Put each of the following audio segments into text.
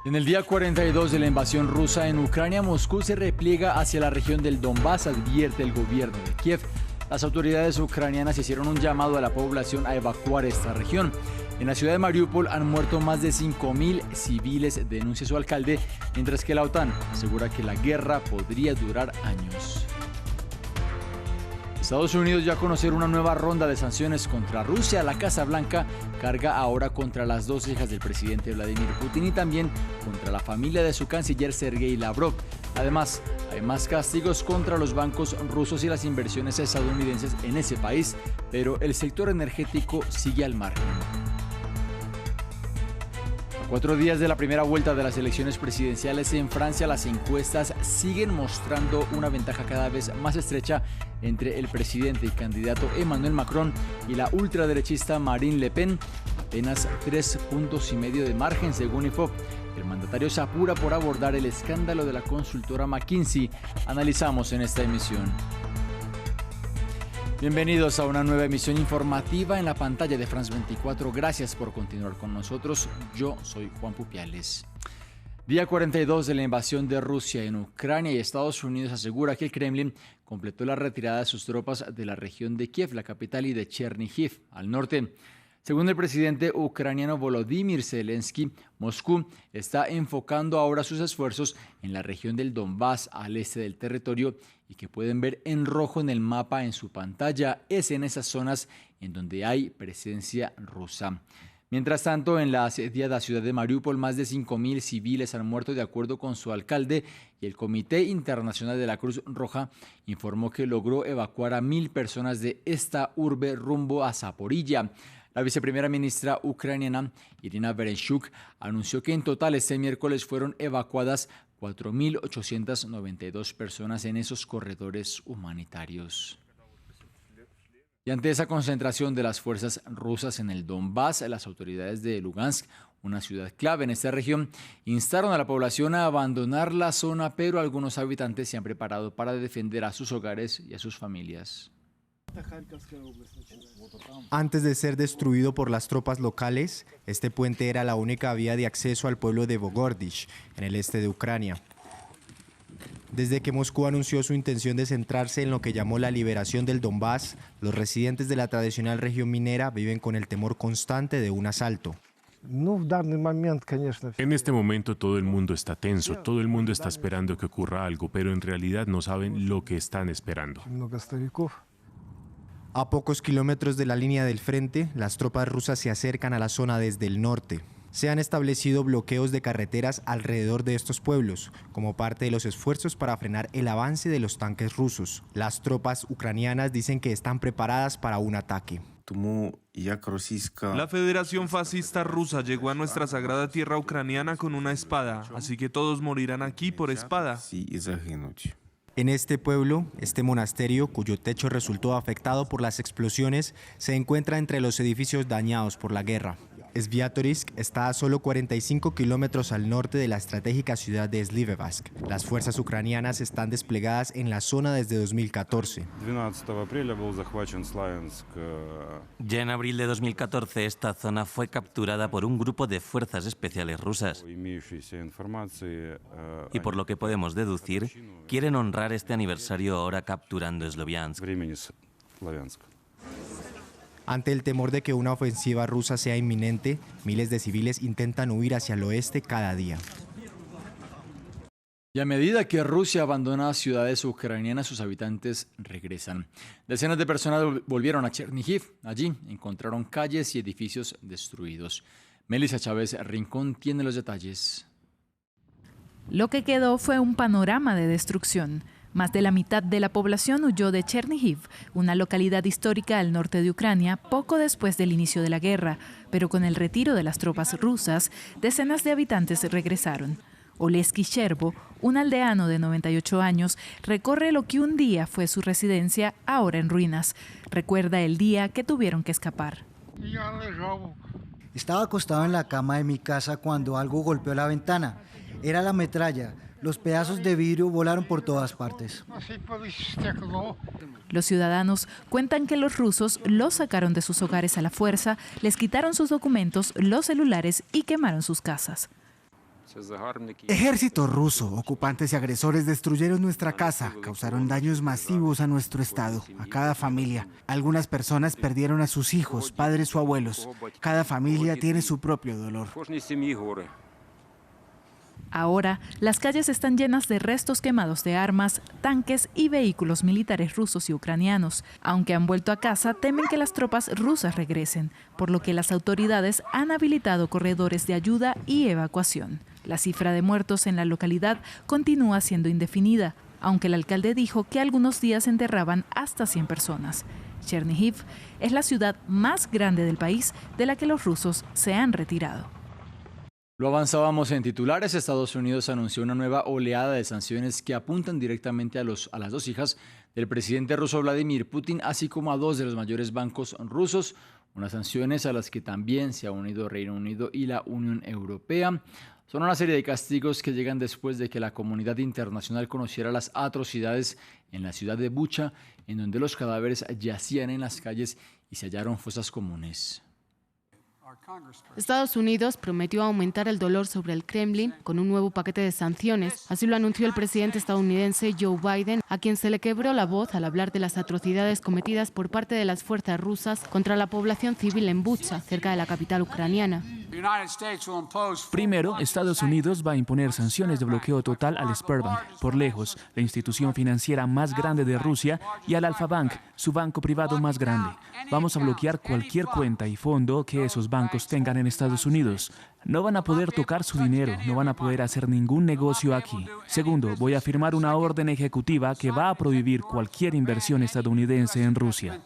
En el día 42 de la invasión rusa en Ucrania, Moscú se repliega hacia la región del Donbass, advierte el gobierno de Kiev. Las autoridades ucranianas hicieron un llamado a la población a evacuar esta región. En la ciudad de Mariupol han muerto más de 5.000 civiles, denuncia su alcalde, mientras que la OTAN asegura que la guerra podría durar años. Estados Unidos ya conocer una nueva ronda de sanciones contra Rusia. La Casa Blanca carga ahora contra las dos hijas del presidente Vladimir Putin y también contra la familia de su canciller Sergei Lavrov. Además, hay más castigos contra los bancos rusos y las inversiones estadounidenses en ese país, pero el sector energético sigue al margen. A 4 días de la primera vuelta de las elecciones presidenciales en Francia, las encuestas siguen mostrando una ventaja cada vez más estrecha entre el presidente y candidato Emmanuel Macron y la ultraderechista Marine Le Pen, apenas 3,5 puntos de margen según IFOP. El mandatario se apura por abordar el escándalo de la consultora McKinsey. Analizamos en esta emisión. Bienvenidos a una nueva emisión informativa en la pantalla de France 24. Gracias por continuar con nosotros. Yo soy Juan Pupiales. Día 42 de la invasión de Rusia en Ucrania y Estados Unidos asegura que el Kremlin completó la retirada de sus tropas de la región de Kiev, la capital, y de Chernihiv, al norte. Según el presidente ucraniano Volodymyr Zelensky, Moscú está enfocando ahora sus esfuerzos en la región del Donbass, al este del territorio, y que pueden ver en rojo en el mapa en su pantalla. Es en esas zonas en donde hay presencia rusa. Mientras tanto, en la asediada ciudad de Mariupol, más de 5.000 civiles han muerto, de acuerdo con su alcalde, y el Comité Internacional de la Cruz Roja informó que logró evacuar a 1.000 personas de esta urbe rumbo a Zaporilla. La viceprimera ministra ucraniana, Irina Vereshchuk, anunció que en total este miércoles fueron evacuadas 4.892 personas en esos corredores humanitarios. Y ante esa concentración de las fuerzas rusas en el Donbass, las autoridades de Lugansk, una ciudad clave en esta región, instaron a la población a abandonar la zona, pero algunos habitantes se han preparado para defender a sus hogares y a sus familias. Antes de ser destruido por las tropas locales, este puente era la única vía de acceso al pueblo de Vogordich, en el este de Ucrania. Desde que Moscú anunció su intención de centrarse en lo que llamó la liberación del Donbass, los residentes de la tradicional región minera viven con el temor constante de un asalto. En este momento todo el mundo está tenso, todo el mundo está esperando que ocurra algo, pero en realidad no saben lo que están esperando. A pocos kilómetros de la línea del frente, las tropas rusas se acercan a la zona desde el norte. Se han establecido bloqueos de carreteras alrededor de estos pueblos, como parte de los esfuerzos para frenar el avance de los tanques rusos. Las tropas ucranianas dicen que están preparadas para un ataque. La Federación Fascista Rusa llegó a nuestra sagrada tierra ucraniana con una espada, así que todos morirán aquí por espada. En este pueblo, este monasterio, cuyo techo resultó afectado por las explosiones, se encuentra entre los edificios dañados por la guerra. Sviatorysk está a solo 45 kilómetros al norte de la estratégica ciudad de Slivevask. Las fuerzas ucranianas están desplegadas en la zona desde 2014. Ya en abril de 2014 esta zona fue capturada por un grupo de fuerzas especiales rusas. Y por lo que podemos deducir, quieren honrar este aniversario ahora capturando Sloviansk. Ante el temor de que una ofensiva rusa sea inminente, miles de civiles intentan huir hacia el oeste cada día. Y a medida que Rusia abandona ciudades ucranianas, sus habitantes regresan. Decenas de personas volvieron a Chernihiv. Allí encontraron calles y edificios destruidos. Melissa Chávez Rincón tiene los detalles. Lo que quedó fue un panorama de destrucción. Más de la mitad de la población huyó de Chernihiv, una localidad histórica al norte de Ucrania, poco después del inicio de la guerra. Pero con el retiro de las tropas rusas, decenas de habitantes regresaron. Oleski Sherbo, un aldeano de 98 años, recorre lo que un día fue su residencia, ahora en ruinas. Recuerda el día que tuvieron que escapar. Estaba acostado en la cama de mi casa cuando algo golpeó la ventana. Era la metralla. Los pedazos de vidrio volaron por todas partes. Los ciudadanos cuentan que los rusos los sacaron de sus hogares a la fuerza, les quitaron sus documentos, los celulares y quemaron sus casas. Ejército ruso, ocupantes y agresores destruyeron nuestra casa, causaron daños masivos a nuestro estado, a cada familia. Algunas personas perdieron a sus hijos, padres o abuelos. Cada familia tiene su propio dolor. Ahora, las calles están llenas de restos quemados de armas, tanques y vehículos militares rusos y ucranianos. Aunque han vuelto a casa, temen que las tropas rusas regresen, por lo que las autoridades han habilitado corredores de ayuda y evacuación. La cifra de muertos en la localidad continúa siendo indefinida, aunque el alcalde dijo que algunos días enterraban hasta 100 personas. Chernihiv es la ciudad más grande del país de la que los rusos se han retirado. Lo avanzábamos en titulares. Estados Unidos anunció una nueva oleada de sanciones que apuntan directamente a las dos hijas del presidente ruso Vladimir Putin, así como a dos de los mayores bancos rusos, unas sanciones a las que también se ha unido Reino Unido y la Unión Europea. Son una serie de castigos que llegan después de que la comunidad internacional conociera las atrocidades en la ciudad de Bucha, en donde los cadáveres yacían en las calles y se hallaron fosas comunes. Estados Unidos prometió aumentar el dolor sobre el Kremlin con un nuevo paquete de sanciones. Así lo anunció el presidente estadounidense Joe Biden, a quien se le quebró la voz al hablar de las atrocidades cometidas por parte de las fuerzas rusas contra la población civil en Bucha, cerca de la capital ucraniana. Primero, Estados Unidos va a imponer sanciones de bloqueo total al Sberbank, por lejos, la institución financiera más grande de Rusia, y al Alfa-Bank, su banco privado más grande. Vamos a bloquear cualquier cuenta y fondo que esos bancos tengan en Estados Unidos. No van a poder tocar su dinero, no van a poder hacer ningún negocio aquí. Segundo, voy a firmar una orden ejecutiva que va a prohibir cualquier inversión estadounidense en Rusia.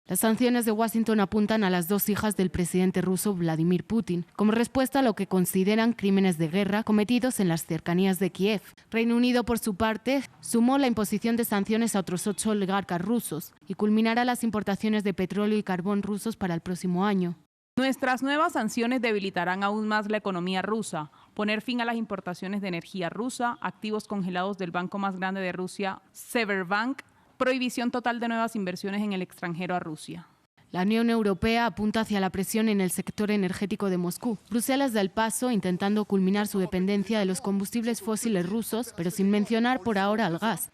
Las sanciones de Washington apuntan a las dos hijas del presidente ruso Vladimir Putin, como respuesta a lo que consideran crímenes de guerra cometidos en las cercanías de Kiev. Reino Unido, por su parte, sumó la imposición de sanciones a otros 8 oligarcas rusos y culminará las importaciones de petróleo y carbón rusos para el próximo año. Nuestras nuevas sanciones debilitarán aún más la economía rusa, poner fin a las importaciones de energía rusa, activos congelados del banco más grande de Rusia, Sberbank, prohibición total de nuevas inversiones en el extranjero a Rusia. La Unión Europea apunta hacia la presión en el sector energético de Moscú. Bruselas da el paso intentando culminar su dependencia de los combustibles fósiles rusos, pero sin mencionar por ahora al gas.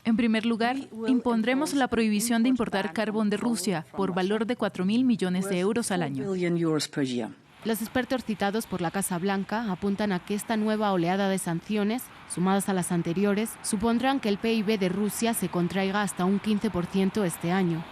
En primer lugar, impondremos la prohibición de importar carbón de Rusia por valor de 4.000 millones de euros al año. Los expertos citados por la Casa Blanca apuntan a que esta nueva oleada de sanciones, sumadas a las anteriores, supondrán que el PIB de Rusia se contraiga hasta un 15% este año.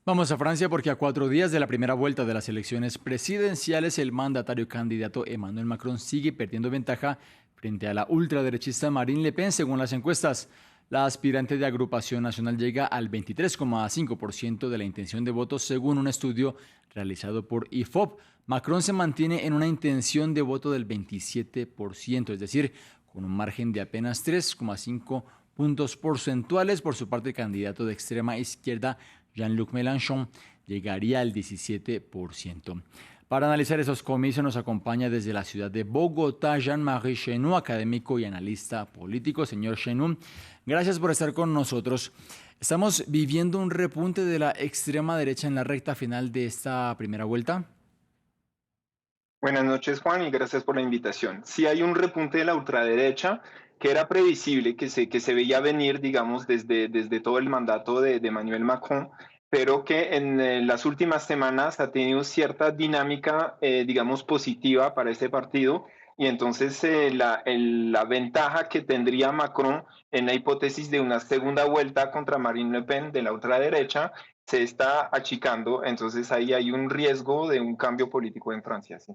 Vamos a Francia porque a 4 días de la primera vuelta de las elecciones presidenciales, el mandatario candidato Emmanuel Macron sigue perdiendo ventaja frente a la ultraderechista Marine Le Pen, según las encuestas. La aspirante de Agrupación Nacional llega al 23,5% de la intención de voto, según un estudio realizado por IFOP. Macron se mantiene en una intención de voto del 27%, es decir, con un margen de apenas 3,5 puntos porcentuales. Por su parte, el candidato de extrema izquierda, Jean-Luc Mélenchon, llegaría al 17%. Para analizar esos comicios nos acompaña desde la ciudad de Bogotá Jean-Marie Chenoux, académico y analista político. Señor Chenoux, gracias por estar con nosotros. ¿Estamos viviendo un repunte de la extrema derecha en la recta final de esta primera vuelta? Buenas noches, Juan, y gracias por la invitación. Sí hay un repunte de la ultraderecha que era previsible, que se veía venir, digamos, desde todo el mandato de Emmanuel Macron, pero que en las últimas semanas ha tenido cierta dinámica, digamos, positiva para este partido. Y entonces la ventaja que tendría Macron en la hipótesis de una segunda vuelta contra Marine Le Pen de la ultraderecha se está achicando. Entonces ahí hay un riesgo de un cambio político en Francia. ¿Sí?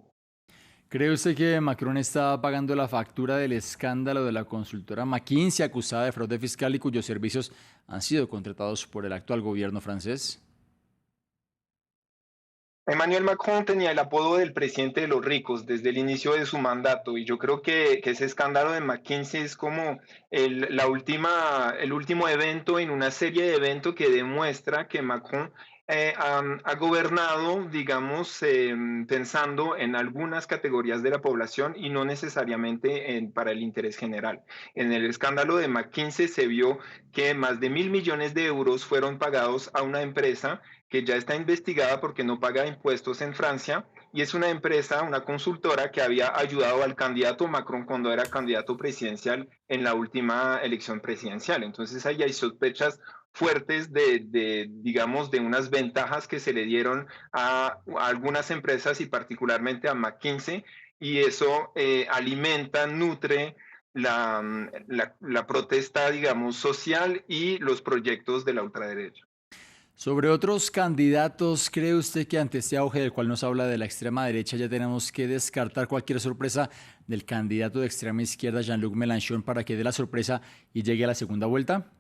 ¿Cree usted que Macron está pagando la factura del escándalo de la consultora McKinsey, acusada de fraude fiscal y cuyos servicios han sido contratados por el actual gobierno francés? Emmanuel Macron tenía el apodo del presidente de los ricos desde el inicio de su mandato, y yo creo que ese escándalo de McKinsey es como el último evento en una serie de eventos que demuestra que Macron ha gobernado, digamos, pensando en algunas categorías de la población y no necesariamente para el interés general. En el escándalo de McKinsey se vio que más de 1.000 millones de euros fueron pagados a una empresa que ya está investigada porque no paga impuestos en Francia y es una empresa, una consultora que había ayudado al candidato Macron cuando era candidato presidencial en la última elección presidencial. Entonces ahí hay sospechas fuertes digamos, de unas ventajas que se le dieron a algunas empresas y particularmente a McKinsey, y eso alimenta, nutre la protesta, digamos, social y los proyectos de la ultraderecha. Sobre otros candidatos, ¿cree usted que ante este auge del cual nos habla de la extrema derecha ya tenemos que descartar cualquier sorpresa del candidato de extrema izquierda Jean-Luc Mélenchon para que dé la sorpresa y llegue a la segunda vuelta?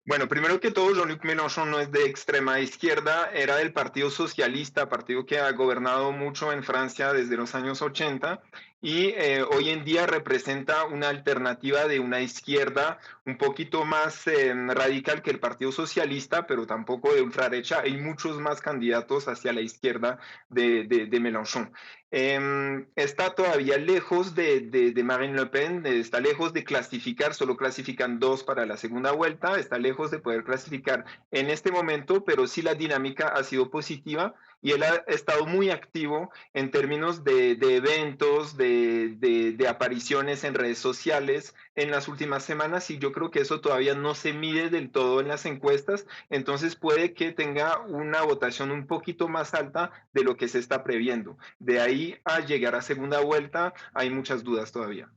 Bueno, primero que todo, Jean-Luc Mélenchon no es de extrema izquierda, era del Partido Socialista, partido que ha gobernado mucho en Francia desde los años 80 y hoy en día representa una alternativa de una izquierda un poquito más radical que el Partido Socialista, pero tampoco de ultraderecha. Hay muchos más candidatos hacia la izquierda de Mélenchon. Está todavía lejos de Marine Le Pen, está lejos de clasificar, solo clasifican 2 para la segunda vuelta, está lejos de poder clasificar en este momento, pero sí la dinámica ha sido positiva y él ha estado muy activo en términos de eventos, de apariciones en redes sociales en las últimas semanas, y yo creo que eso todavía no se mide del todo en las encuestas, entonces puede que tenga una votación un poquito más alta de lo que se está previendo. De ahí a llegar a segunda vuelta hay muchas dudas todavía.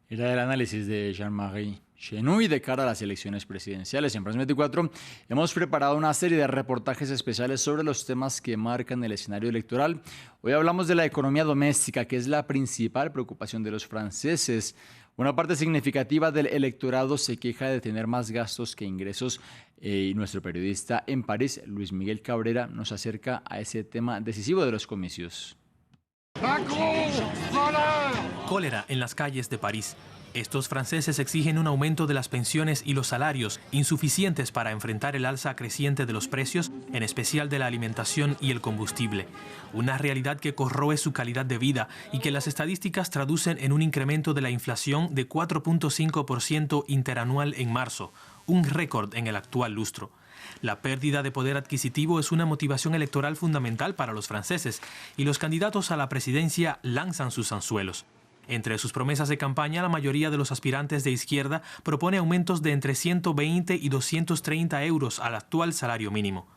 Era el análisis de Jean-Marie Chenouille de cara a las elecciones presidenciales. En France 24 hemos preparado una serie de reportajes especiales sobre los temas que marcan el escenario electoral. Hoy hablamos de la economía doméstica, que es la principal preocupación de los franceses. Una parte significativa del electorado se queja de tener más gastos que ingresos y nuestro periodista en París, Luis Miguel Cabrera, nos acerca a ese tema decisivo de los comicios. Cólera en las calles de París. Estos franceses exigen un aumento de las pensiones y los salarios, insuficientes para enfrentar el alza creciente de los precios, en especial de la alimentación y el combustible. Una realidad que corroe su calidad de vida y que las estadísticas traducen en un incremento de la inflación de 4.5% interanual en marzo, un récord en el actual lustro. La pérdida de poder adquisitivo es una motivación electoral fundamental para los franceses y los candidatos a la presidencia lanzan sus anzuelos. Entre sus promesas de campaña, la mayoría de los aspirantes de izquierda propone aumentos de entre 120 y 230 euros al actual salario mínimo.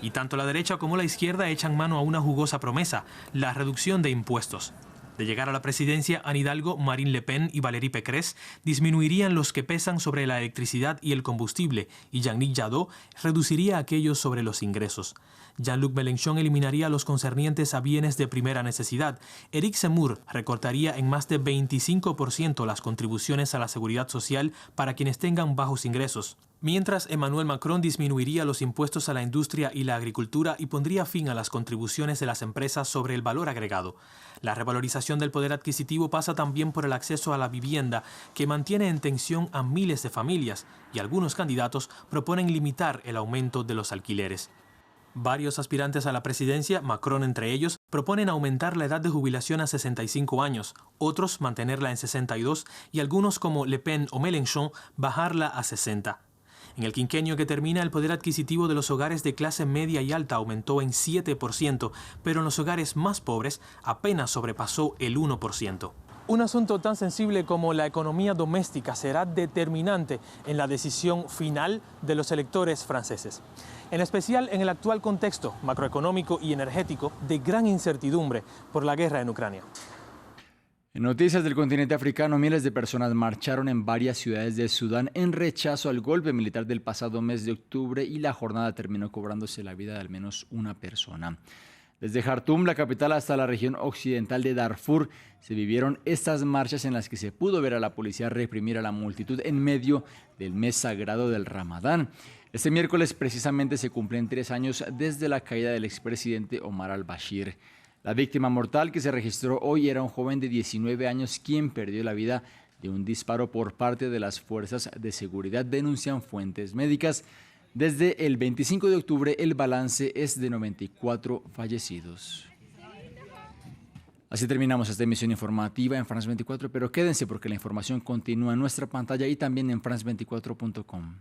Y tanto la derecha como la izquierda echan mano a una jugosa promesa, la reducción de impuestos. De llegar a la presidencia, Anne Hidalgo, Marine Le Pen y Valérie Pécresse disminuirían los que pesan sobre la electricidad y el combustible, y Yannick Jadot reduciría aquellos sobre los ingresos. Jean-Luc Mélenchon eliminaría los concernientes a bienes de primera necesidad. Éric Zemmour recortaría en más de 25% las contribuciones a la seguridad social para quienes tengan bajos ingresos. Mientras Emmanuel Macron disminuiría los impuestos a la industria y la agricultura y pondría fin a las contribuciones de las empresas sobre el valor agregado. La revalorización del poder adquisitivo pasa también por el acceso a la vivienda, que mantiene en tensión a miles de familias, y algunos candidatos proponen limitar el aumento de los alquileres. Varios aspirantes a la presidencia, Macron entre ellos, proponen aumentar la edad de jubilación a 65 años, otros mantenerla en 62 y algunos como Le Pen o Mélenchon bajarla a 60. En el quinquenio que termina, el poder adquisitivo de los hogares de clase media y alta aumentó en 7%, pero en los hogares más pobres apenas sobrepasó el 1%. Un asunto tan sensible como la economía doméstica será determinante en la decisión final de los electores franceses, en especial en el actual contexto macroeconómico y energético de gran incertidumbre por la guerra en Ucrania. En noticias del continente africano, miles de personas marcharon en varias ciudades de Sudán en rechazo al golpe militar del pasado mes de octubre y la jornada terminó cobrándose la vida de al menos una persona. Desde Jartum, la capital, hasta la región occidental de Darfur, se vivieron estas marchas en las que se pudo ver a la policía reprimir a la multitud en medio del mes sagrado del Ramadán. Este miércoles precisamente se cumplen 3 años desde la caída del expresidente Omar al-Bashir. La víctima mortal que se registró hoy era un joven de 19 años quien perdió la vida de un disparo por parte de las fuerzas de seguridad, denuncian fuentes médicas. Desde el 25 de octubre el balance es de 94 fallecidos. Así terminamos esta emisión informativa en France 24, pero quédense porque la información continúa en nuestra pantalla y también en france24.com.